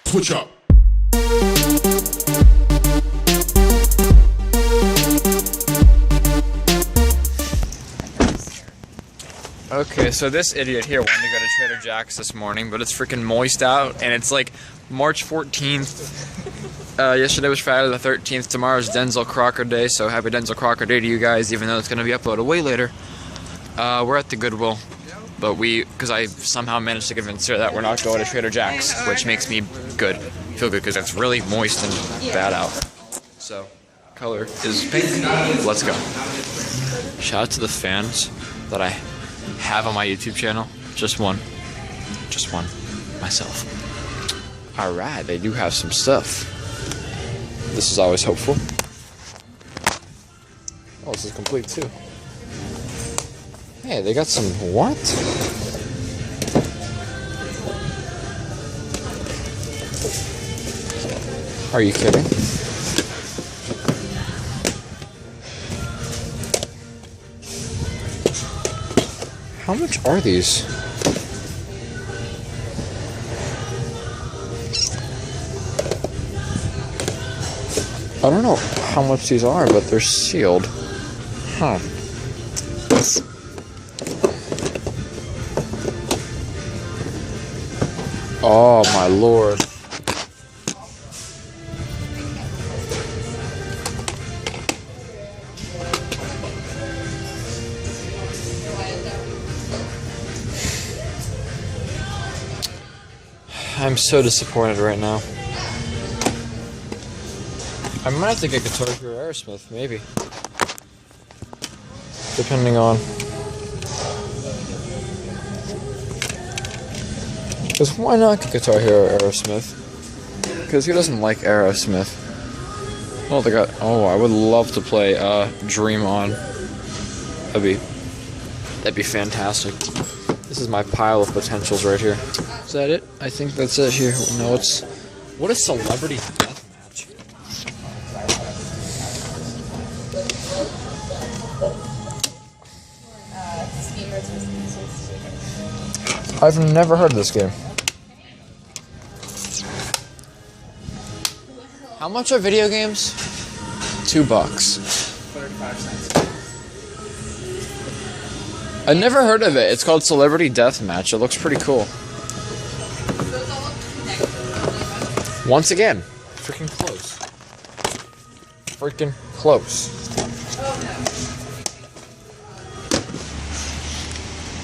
Switch up. Okay, so this idiot here wanted to go to Trader Jack's this morning, but it's freaking moist out, and it's like March 14th. Yesterday was Friday the 13th. Tomorrow's Denzel Crocker Day, so happy Denzel Crocker Day to you guys, even though it's going to be uploaded way later. We're at the Goodwill, but because I somehow managed to convince her that we're not going to Trader Jack's, which makes me feel good, because it's really moist and bad out. So, color is pink. Let's go. Shout out to the fans that I have on my YouTube channel. Just one, myself. Alright, they do have some stuff. This is always hopeful. Oh, this is complete too. Hey, they got some what? Are you kidding? How much are these? I don't know how much these are, but they're sealed. Huh. Oh my lord. I'm so disappointed right now. I might have to get Guitar Hero Aerosmith, maybe. Depending on. Because why not get Guitar Hero Aerosmith? Because who doesn't like Aerosmith? Oh, they got. Oh, I would love to play Dream On. That'd be fantastic. This is my pile of potentials right here. Is that it? I think that's it here. No, it's. What a celebrity deathmatch. I've never heard of this game. How much are video games? $2. 35 cents. I never heard of it. It's called Celebrity Deathmatch. It looks pretty cool. Once again, freaking close. Freaking close.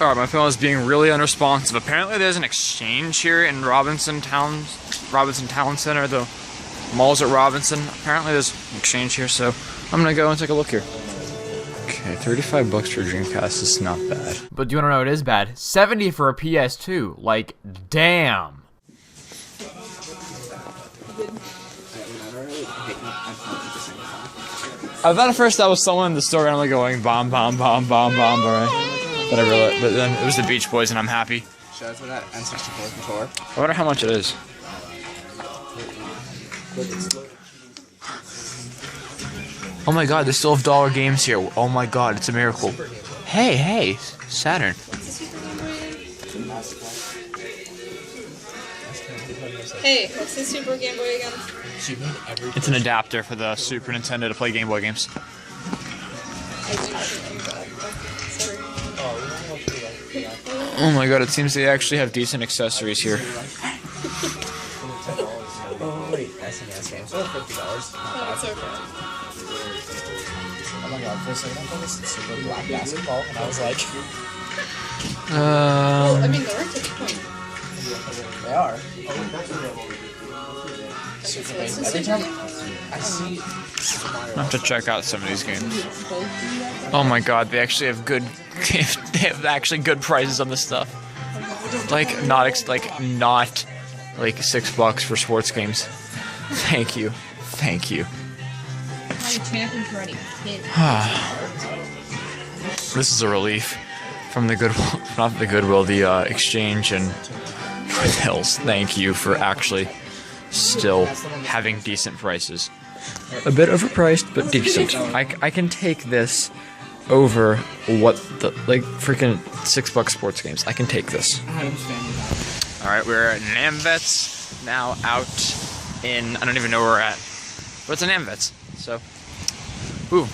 Alright, my phone is being really unresponsive. Apparently there's an exchange here in Robinson Town Center. The mall's at Robinson. Apparently there's an exchange here, so I'm gonna go and take a look here. Okay, $35 for Dreamcast is not bad. But do you want to know what is bad? $70 for a PS2. Like, damn. I thought at first that was someone in the store randomly going bomb, bomb, bomb, bomb, bomb, right? But then it was the Beach Boys, and I'm happy. Shout out to that N64 controller. I wonder how much it is. Oh my god, they still have dollar games here. Oh my god, it's a miracle. Hey, Saturn. Hey, what's the Super Game Boy again? It's an adapter for the Super Nintendo to play Game Boy games. Oh my god, it seems they actually have decent accessories here. Oh wait, SNES games. They're $50. Oh, it's okay. Oh my god, for a second I thought this was Super Black Basketball, and I was like... Well, I mean, they're to the point. They are. Super Base. Every time I see... I have to check out some of these games. Oh my god, they actually have good... they have actually good prices on this stuff. Like, not like $6 for sports games. Thank you. This is a relief from the Goodwill, not the Goodwill, the Exchange and Hills. Thank you for actually still having decent prices. A bit overpriced, but decent. I can take this over what the freaking $6 sports games. I can take this. All right, we're at AM Vets now out in, I don't even know where we're at, but it's an AM Vets, so, ooh.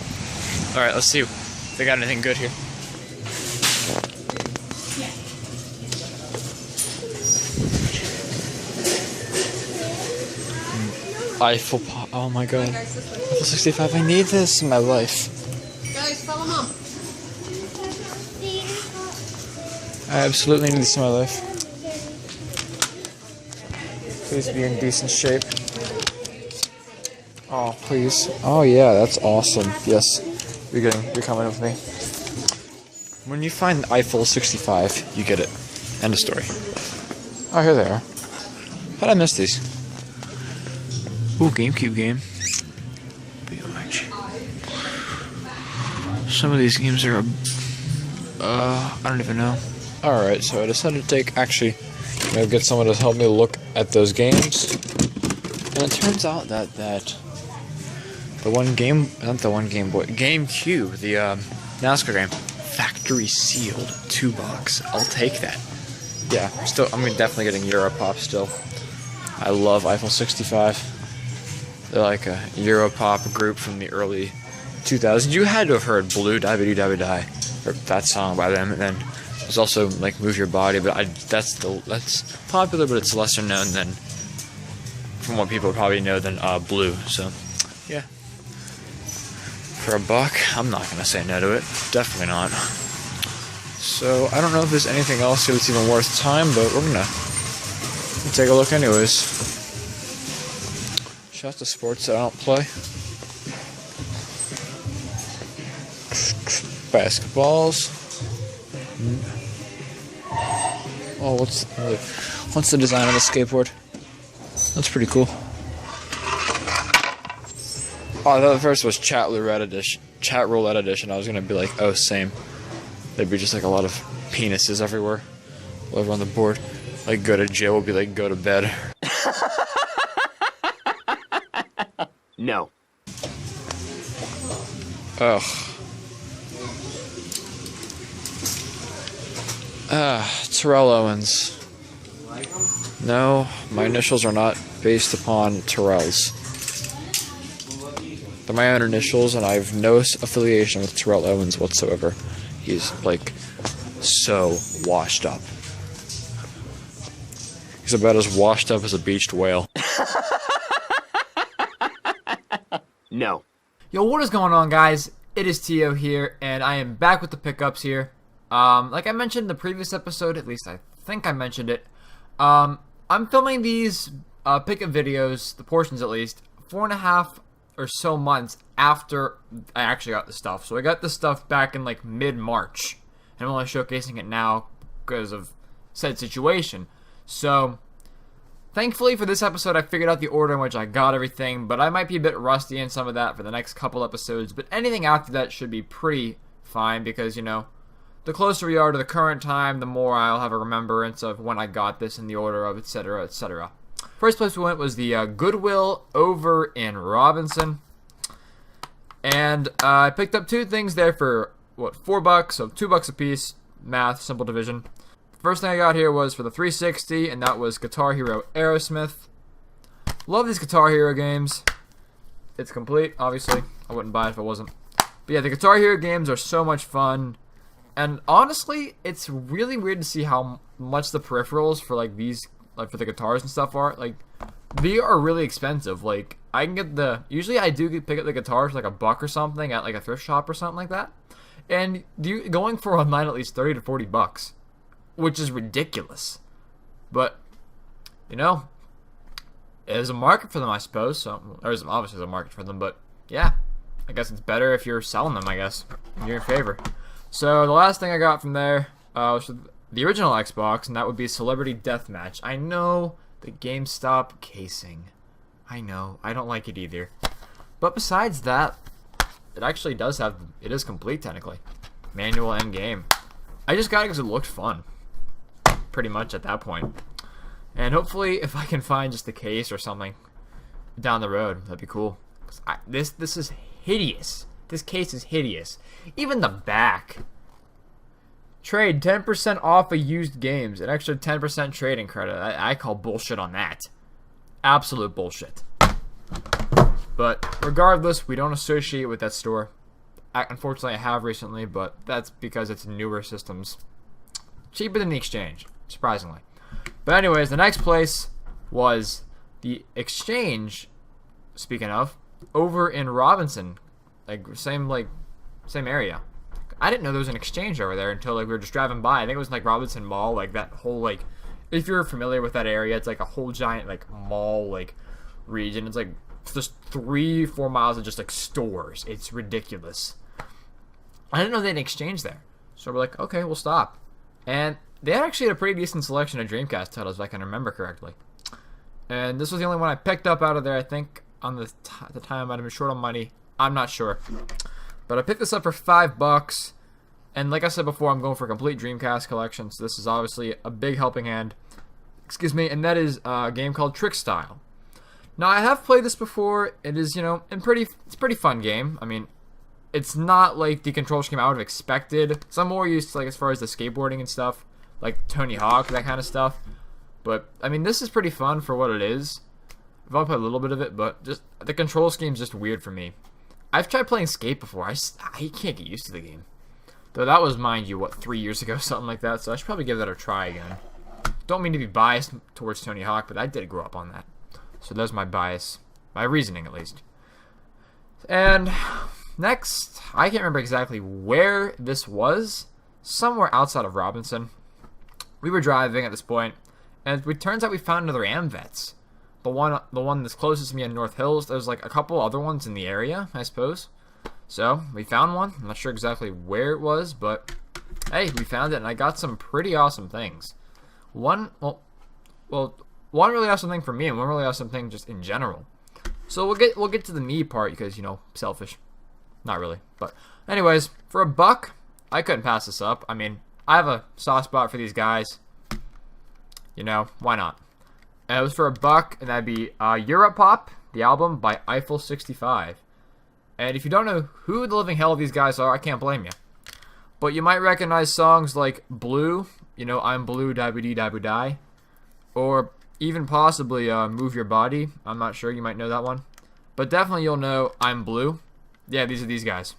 Alright, let's see if they got anything good here. Eiffel Pop, oh my god. Eiffel 65, I need this in my life. Guys, follow mom. I absolutely need this in my life. Please be in decent shape. Oh, please. Oh yeah, that's awesome. Yes, you're coming with me. When you find Eiffel 65, you get it. End of story. Oh, here they are. How'd I miss these? Ooh, GameCube game. Some of these games are, I don't even know. Alright, so I decided to get someone to help me look at those games. And it turns out that GameCube, the NASCAR game, factory sealed, $2. I'll take that. Yeah, I'm definitely getting Europop still. I love Eiffel 65. They're like a Europop group from the early 2000s. You had to have heard Blue, Die Ba Doo Die Ba Die, or that song by them, and then there's also like Move Your Body, but that's popular, but it's lesser known than, from what people probably know, than Blue. So yeah, for $1, I'm not gonna say no to it. Definitely not. So I don't know if there's anything else that's even worth time, but we're gonna take a look anyways. Shout out to sports that I don't play. Basketballs. Oh, what's the design of the skateboard? That's pretty cool. Oh, I thought the first was Chat Roulette Edition. I was gonna be like, oh, same. There'd be just like a lot of penises everywhere, all over on the board. Like, go to jail would be like, go to bed. No. Ugh. Terrell Owens. No, my initials are not based upon Terrell's. They're my own initials, and I have no affiliation with Terrell Owens whatsoever. He's, like, so washed up. He's about as washed up as a beached whale. No. Yo, what is going on, guys? It is Teeohh here, and I am back with the pickups here. Like I mentioned in the previous episode, at least I think I mentioned it, I'm filming these pickup videos, the portions at least, 4.5 or so months after I actually got the stuff. So I got the stuff back in like mid-March, and I'm only showcasing it now because of said situation. So thankfully for this episode, I figured out the order in which I got everything, but I might be a bit rusty in some of that for the next couple episodes. But anything after that should be pretty fine because, you know, the closer we are to the current time, the more I'll have a remembrance of when I got this in the order of etc., etc. First place we went was the Goodwill over in Robinson. And I picked up two things there for, what, $4, so $2 a piece. Math, simple division. First thing I got here was for the 360, and that was Guitar Hero Aerosmith. Love these Guitar Hero games. It's complete, obviously. I wouldn't buy it if it wasn't. But yeah, the Guitar Hero games are so much fun. And honestly, it's really weird to see how much the peripherals for like these, like for the guitars and stuff are. Like, they are really expensive. Like, I can get usually I do pick up the guitars for like $1 or something at like a thrift shop or something like that. And going for online at least $30 to $40. Which is ridiculous. But, you know, there's a market for them, I suppose. So, there's obviously a market for them, but yeah. I guess it's better if you're selling them, I guess. You're in favor. So, the last thing I got from there was the original Xbox, and that would be Celebrity Deathmatch. I know the GameStop casing. I know. I don't like it either. But besides that, it actually does have, it is complete technically. Manual and game. I just got it because it looked fun. Pretty much at that point. And hopefully if I can find just a case or something down the road, that'd be cool. This is hideous. This case is hideous. Even the back. Trade 10% off of used games. An extra 10% trading credit. I call bullshit on that. Absolute bullshit. But regardless, we don't associate with that store. Unfortunately, I have recently, but that's because it's newer systems. Cheaper than the Exchange, surprisingly. But anyways, the next place was the Exchange, speaking of, over in Robinson. Same area. I didn't know there was an Exchange over there until we were just driving by. I think it was Robinson Mall, that whole if you're familiar with that area, it's a whole giant mall region. It's just 3-4 miles of just stores. It's ridiculous. I didn't know they had an Exchange there. So we're okay, we'll stop. And they actually had a pretty decent selection of Dreamcast titles, if I can remember correctly. And this was the only one I picked up out of there, I think, at the time I might have been short on money. I'm not sure. But I picked this up for $5. And like I said before, I'm going for a complete Dreamcast collection. So this is obviously a big helping hand. Excuse me. And that is a game called Trick Style. Now, I have played this before. It is, it's a pretty fun game. I mean, it's not like the control scheme I would have expected. So I'm more used to, as far as the skateboarding and stuff. Like Tony Hawk, that kind of stuff. But, I mean, this is pretty fun for what it is. I've only played a little bit of it, but just the control scheme's just weird for me. I've tried playing Skate before. I can't get used to the game. Though that was, mind you, 3 years ago, something like that. So I should probably give that a try again. Don't mean to be biased towards Tony Hawk, but I did grow up on that. So that's my bias. My reasoning, at least. And next, I can't remember exactly where this was. Somewhere outside of Robinson. We were driving at this point, and it turns out we found another AM Vets. The one that's closest to me in North Hills. There's a couple other ones in the area, I suppose. So, we found one. I'm not sure exactly where it was, but hey, we found it, and I got some pretty awesome things. One really awesome thing for me, and one really awesome thing just in general. So we'll get to the me part because, selfish. Not really. But anyways, for $1, I couldn't pass this up. I mean, I have a soft spot for these guys. Why not? And it was for $1, and that'd be Europop, the album by Eiffel 65. And if you don't know who the living hell these guys are, I can't blame you. But you might recognize songs like Blue, I'm Blue, Dabby Dabby Die. Or even possibly Move Your Body. I'm not sure, you might know that one. But definitely you'll know I'm Blue. Yeah, these are these guys.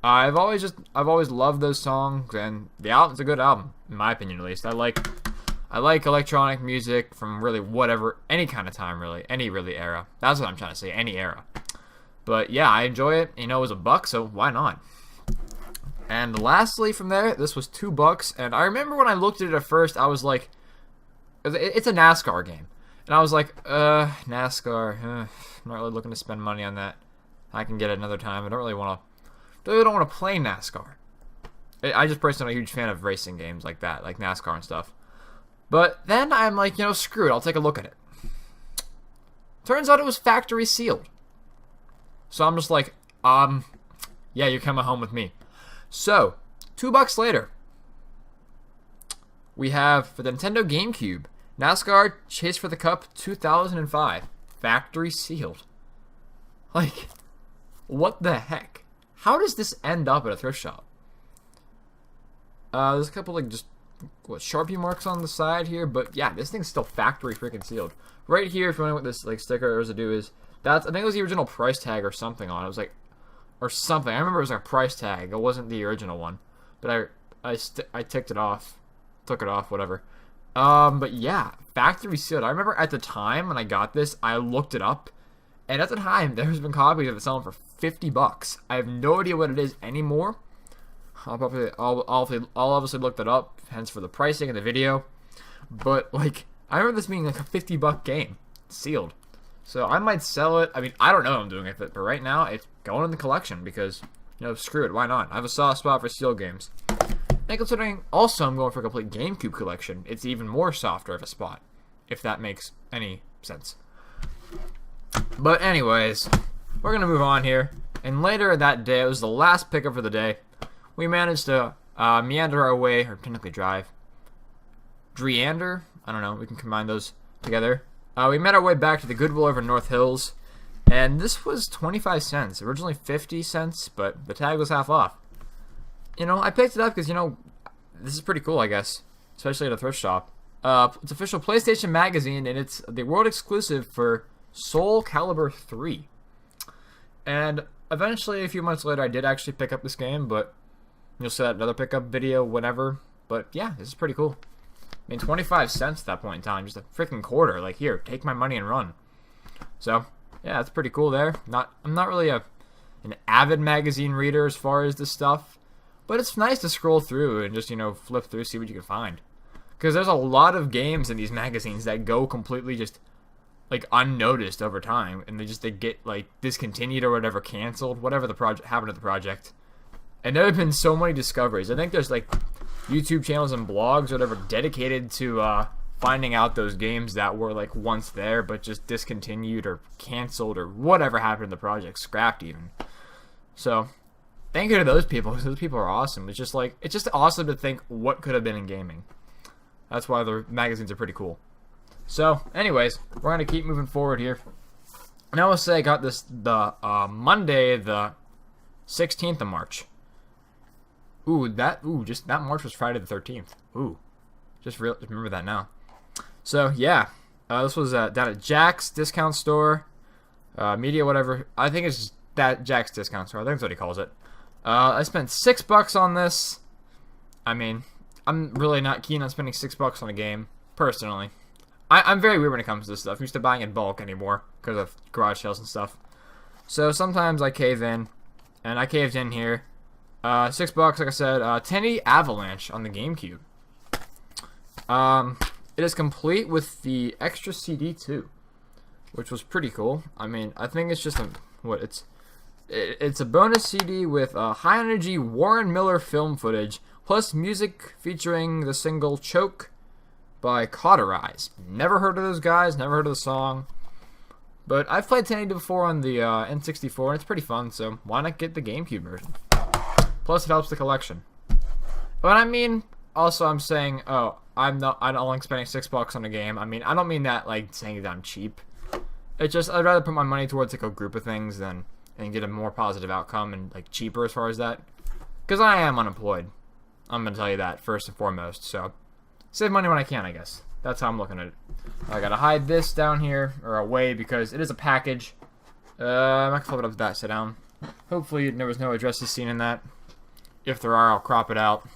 I've always loved those songs, and the album's a good album, in my opinion at least. I like electronic music from really whatever, any kind of time really, any really era. That's what I'm trying to say, any era. But yeah, I enjoy it. It was $1, so why not? And lastly from there, this was $2, and I remember when I looked at it at first, I was like, it's a NASCAR game. And I was like, NASCAR, I'm not really looking to spend money on that. I can get it another time. I don't really want to play NASCAR. I just personally am a huge fan of racing games like that, like NASCAR and stuff. But then I'm like, screw it, I'll take a look at it. Turns out it was factory sealed. So I'm just like, yeah, you're coming home with me. So, $2 later, we have, for the Nintendo GameCube, NASCAR Chase for the Cup 2005. Factory sealed. What the heck? How does this end up at a thrift shop? There's a couple, Sharpie marks on the side here, but yeah, this thing's still factory freaking sealed. Right here, if you want to know what this sticker or residue is, I think it was the original price tag or something on it. It was or something. I remember it was a price tag. It wasn't the original one, but I took it off, whatever. But yeah, factory sealed. I remember at the time when I got this, I looked it up, and at the time there's been copies of it selling for $50. I have no idea what it is anymore. I'll obviously look that up, hence for the pricing of the video. But I remember this being a $50 game, sealed. So I might sell it. I mean, I don't know what I'm doing with it, but right now it's going in the collection because, screw it, why not? I have a soft spot for sealed games. And considering also I'm going for a complete GameCube collection, it's even more softer of a spot, if that makes any sense. But anyways, we're going to move on here. And later that day, it was the last pickup for the day. We managed to meander our way, or technically drive. Dreander? I don't know, we can combine those together. We made our way back to the Goodwill over North Hills, and this was 25 cents. Originally 50 cents, but the tag was half off. I picked it up because, this is pretty cool, I guess, especially at a thrift shop. It's official PlayStation magazine, and it's the world exclusive for Soul Calibur 3. And eventually, a few months later, I did actually pick up this game, but you'll see that another pickup video whenever. But yeah, this is pretty cool. I mean, 25 cents at that point in time, just a freaking quarter. Like, here, take my money and run. So, yeah, that's pretty cool there. I'm not really an avid magazine reader as far as this stuff, but it's nice to scroll through and just, flip through, see what you can find. Because there's a lot of games in these magazines that go completely just, like, unnoticed over time, and they get, like, discontinued or whatever, canceled, whatever the project happened to the project. And there have been so many discoveries. I think there's, like, YouTube channels and blogs, whatever, dedicated to finding out those games that were, like, once there, but just discontinued or canceled or whatever happened to the project, scrapped even. So, thank you to those people, because those people are awesome. It's just awesome to think what could have been in gaming. That's why the magazines are pretty cool. So, anyways, we're going to keep moving forward here. And I will say I got this Monday, the 16th of March. Just that March was Friday the 13th. Just remember that now. So, yeah. This was down at Jack's discount store. Media, whatever. I think it's that Jack's discount store. I think that's what he calls it. I spent $6 on this. I mean, I'm really not keen on spending $6 on a game, personally. I'm very weird when it comes to this stuff. I'm used to buying in bulk anymore because of garage sales and stuff. So sometimes I cave in, and I caved in here. $6, like I said. 10 Avalanche on the GameCube. It is complete with the extra CD too, which was pretty cool. I mean, I think it's just it's a bonus CD with high energy Warren Miller film footage plus music featuring the single "Choke" by Cauterize. Never heard of those guys, never heard of the song. But I've played 1080 before on the N64, and it's pretty fun, so why not get the GameCube version? Plus, it helps the collection. But I mean, also I'm saying, I don't like spending $6 on a game. I mean, I don't mean that like saying that I'm cheap. It's just, I'd rather put my money towards like a group of things and get a more positive outcome and like cheaper as far as that. Because I am unemployed. I'm going to tell you that first and foremost, so save money when I can, I guess. That's how I'm looking at it. I gotta hide this down here, or away, because it is a package. I'm not gonna flip it up to that, sit down. Hopefully there was no addresses seen in that. If there are, I'll crop it out.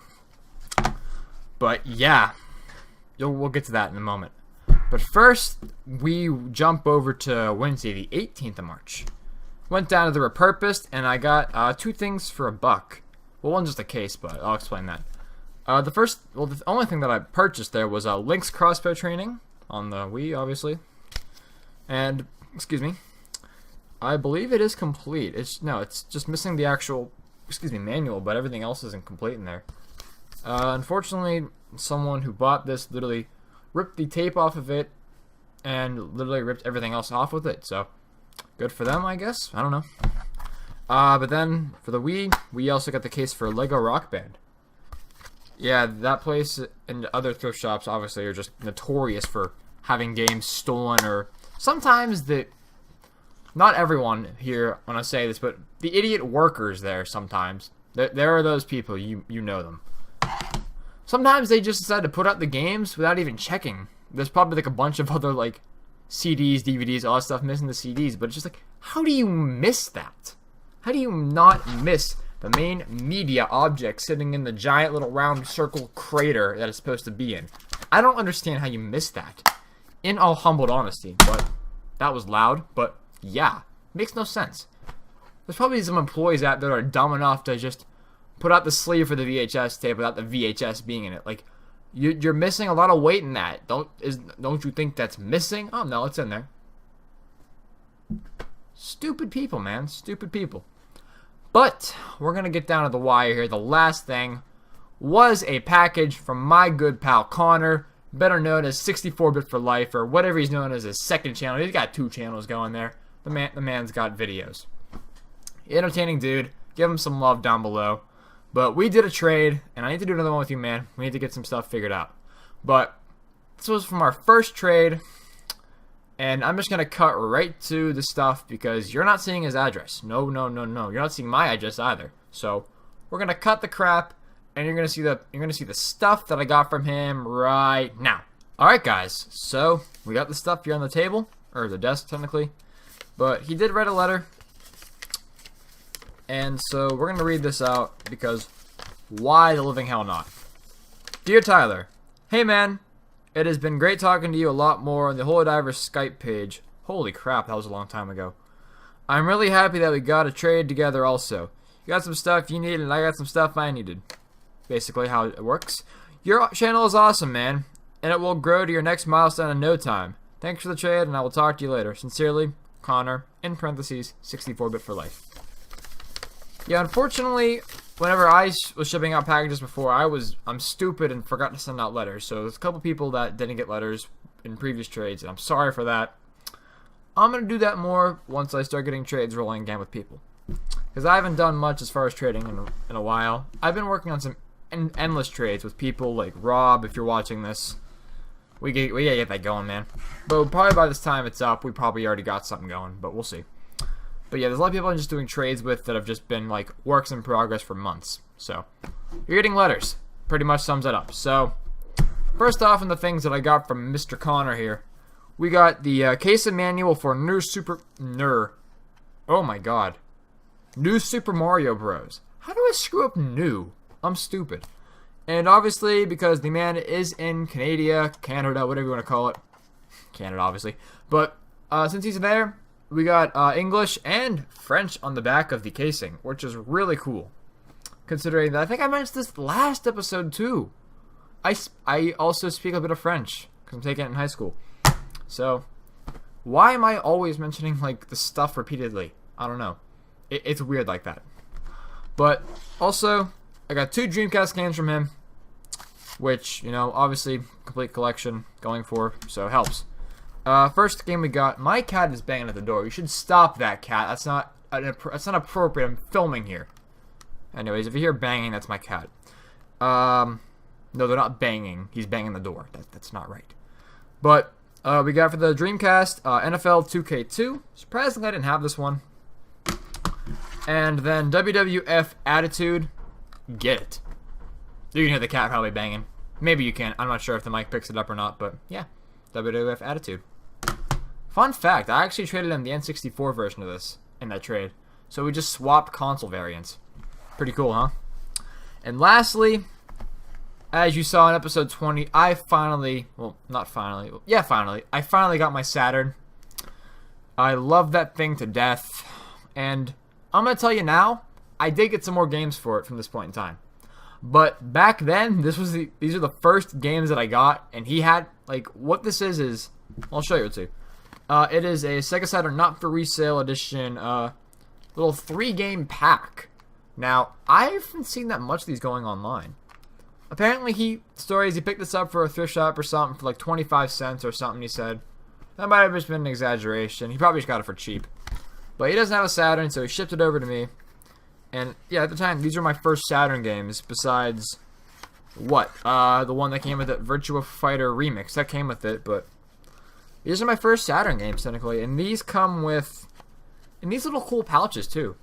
But yeah, we'll get to that in a moment. But first, we jump over to Wednesday, the 18th of March. Went down to the Repurposed, and I got two things for $1. Well, one's just a case, but I'll explain that. The only thing that I purchased there was Link's Crossbow Training on the Wii, obviously. And, excuse me, I believe it is complete. It's just missing the actual, manual, but everything else isn't complete in there. Unfortunately, someone who bought this literally ripped the tape off of it and literally ripped everything else off with it. So, good for them, I guess. I don't know. But then, for the Wii, we also got the case for Lego Rock Band. Yeah, that place and other thrift shops obviously are just notorious for having games stolen, or sometimes not everyone here when I say this, but the idiot workers there sometimes. There are those people, you know them. Sometimes they just decide to put out the games without even checking. There's probably like a bunch of other like CDs, DVDs, all that stuff missing the CDs, but it's just like, how do you miss that? How do you not miss the main media object sitting in the giant little round circle crater that it's supposed to be in? I don't understand how you missed that. In all humbled honesty, but that was loud, but yeah, makes no sense. There's probably some employees out there that are dumb enough to just put out the sleeve for the VHS tape without the VHS being in it. Like, you're missing a lot of weight in that. Don't you think that's missing? Oh no, it's in there. Stupid people, man. Stupid people. But we're going to get down to the wire here. The last thing was a package from my good pal Connor, better known as 64-Bit for Life, or whatever he's known as his second channel. He's got 2 channels going there. The man's got videos. Entertaining dude. Give him some love down below. But we did a trade, and I need to do another one with you, man. We need to get some stuff figured out. But this was from our first trade. And I'm just going to cut right to the stuff because you're not seeing his address. No. You're not seeing my address either. So we're going to cut the crap and you're going to see the stuff that I got from him right now. Alright guys, so we got the stuff here on the table, or the desk technically, but he did write a letter, and so we're going to read this out because why the living hell not? Dear Tyler, hey man, it has been great talking to you a lot more on the Holodivers Skype page. Holy crap, that was a long time ago. I'm really happy that we got a trade together also. You got some stuff you needed and I got some stuff I needed. Basically how it works. Your channel is awesome, man, and it will grow to your next milestone in no time. Thanks for the trade, and I will talk to you later. Sincerely, Connor, in parentheses, 64-bit for life. Yeah, unfortunately, whenever I was shipping out packages before, I'm stupid and forgot to send out letters. So there's a couple people that didn't get letters in previous trades, and I'm sorry for that. I'm going to do that more once I start getting trades rolling again with people. Because I haven't done much as far as trading in a while. I've been working on some endless trades with people like Rob, if you're watching this. We gotta get that going, man. But probably by this time it's up, we probably already got something going, but we'll see. But yeah, there's a lot of people I'm just doing trades with that have just been like works in progress for months. So, you're getting letters. Pretty much sums it up. So, first off, in the things that I got from Mr. Connor here, we got the case and manual for New Super Mario Bros. How do I screw up new? I'm stupid. And obviously, because the man is in Canada, whatever you want to call it. Canada, obviously. But since he's there, we got English and French on the back of the casing, which is really cool. Considering that I think I mentioned this last episode too. I also speak a bit of French because I'm taking it in high school. So, why am I always mentioning like the stuff repeatedly? I don't know. It's weird like that. But also, I got 2 Dreamcast games from him, which, you know, obviously complete collection going for, so it helps. First game we got. My cat is banging at the door. You should stop that, cat. That's not appropriate. I'm filming here. Anyways, if you hear banging, that's my cat. No, they're not banging. He's banging the door. That's not right. But we got for the Dreamcast NFL 2K2. Surprisingly, I didn't have this one. And then WWF Attitude. Get it. You can hear the cat probably banging. Maybe you can. I'm not sure if the mic picks it up or not, but yeah. WWF Attitude. Fun fact, I actually traded him the N64 version of this in that trade. So we just swapped console variants. Pretty cool, huh? And lastly, as you saw in episode 20, I finally got my Saturn. I love that thing to death. And I'm going to tell you now, I did get some more games for it from this point in time. But back then, these are the first games that I got, and he had, like, what this is, I'll show you it too. It is a Sega Saturn Not For Resale edition, little 3-game pack. Now, I haven't seen that much of these going online. Apparently, he picked this up for a thrift shop or something for like 25 cents or something, he said. That might have just been an exaggeration. He probably just got it for cheap. But he doesn't have a Saturn, so he shipped it over to me. And yeah, at the time, these were my first Saturn games, besides, the one that came with it, Virtua Fighter Remix. That came with it, but these are my first Saturn games, technically. And these come with, in these little cool pouches, too.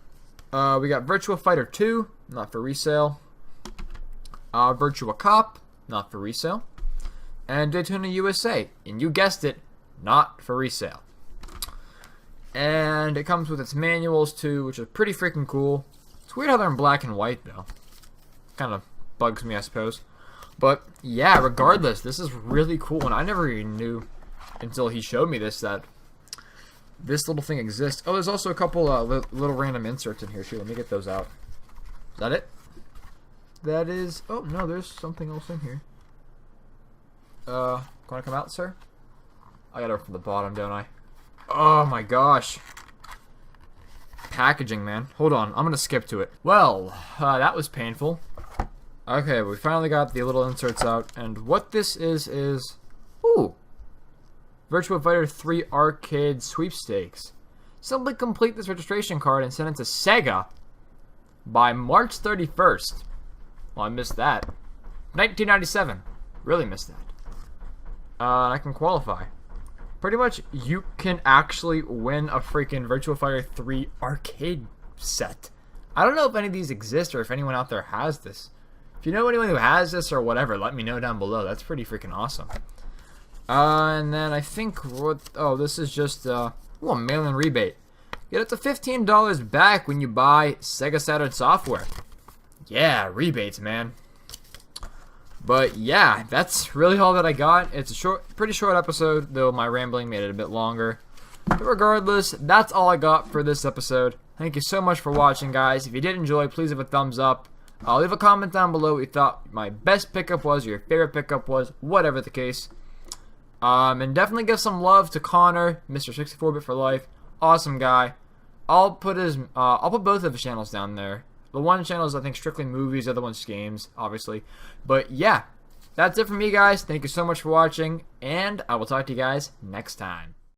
We got Virtua Fighter 2, not for resale. Virtua Cop, not for resale. And Daytona USA, and you guessed it, not for resale. And it comes with its manuals, too, which is pretty freaking cool. It's weird how they're in black and white, though. Kind of bugs me, I suppose. But, yeah, regardless, this is really cool. And I never even knew until he showed me this that this little thing exists. Oh, there's also a couple little random inserts in here, too. Let me get those out. Is that it? That is... Oh, no, there's something else in here. Want to come out, sir? I gotta from the bottom, don't I? Oh, my gosh. Packaging, man. Hold on, I'm gonna skip to it. Well, that was painful. Okay, we finally got the little inserts out, and what this is... Ooh! Virtua Fighter 3 Arcade Sweepstakes. Simply complete this registration card and send it to Sega by March 31st. Well, I missed that. 1997. Really missed that. I can qualify. Pretty much, you can actually win a freaking Virtua Fighter 3 arcade set. I don't know if any of these exist or if anyone out there has this. If you know anyone who has this or whatever, let me know down below. That's pretty freaking awesome. And then I think what? Oh, this is just a mail-in rebate. Get up to $15 back when you buy Sega Saturn software. Yeah, rebates, man. But yeah, that's really all that I got. It's a pretty short episode, though my rambling made it a bit longer. But regardless, that's all I got for this episode. Thank you so much for watching, guys. If you did enjoy, please leave a thumbs up. Leave a comment down below what you thought my best pickup was, or your favorite pickup was, whatever the case. And definitely give some love to Connor, Mr. 64-bit for life. Awesome guy. I'll put both of his channels down there. The one channel is, I think, strictly movies, the other one's games, obviously. But yeah, that's it for me, guys. Thank you so much for watching, and I will talk to you guys next time.